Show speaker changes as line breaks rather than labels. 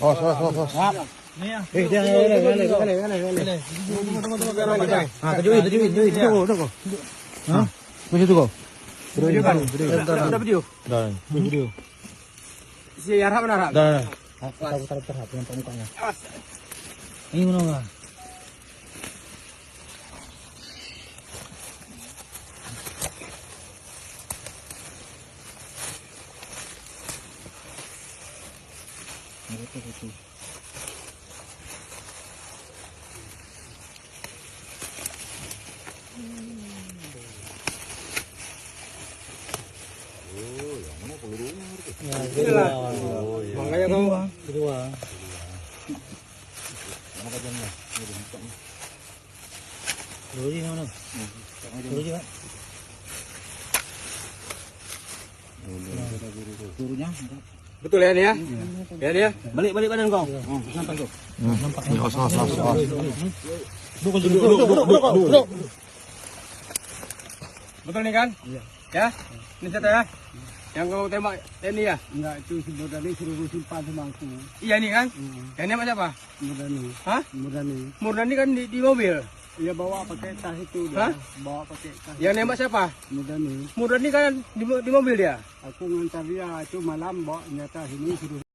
Oh, sos.
Nih ya.
Dia ini. Tujuh. Hah? Begitu kok.
Udah video.
Dah, video.
Si Arham mana?
Dah. Putar HP nampak mukanya. Ini mana enggak? Itu.
Makanya kamu
Kedua. Luri mana? Luri kan? Lurunya.
betul ya nih ya? Ya nih ya.
Balik badan kau.
Sampai tuh.
Duduk.
Betul nih kan?
Iya.
Ya? Ini saya ya. Yang kau tembak ini ya?
Enggak, itu si Murdani suruh simpan sama aku.
Iya nih kan? Yang nembak siapa?
Murdani.
Hah?
Murdani.
Murdani kan di mobil.
Dia bawa pakai tas itu
Hah?
dia. Bawa pakai tas.
Yang nembak siapa?
Murdani.
Murdani kan di mobil dia.
Aku ngantar dia itu malam bawa nyata sini suruh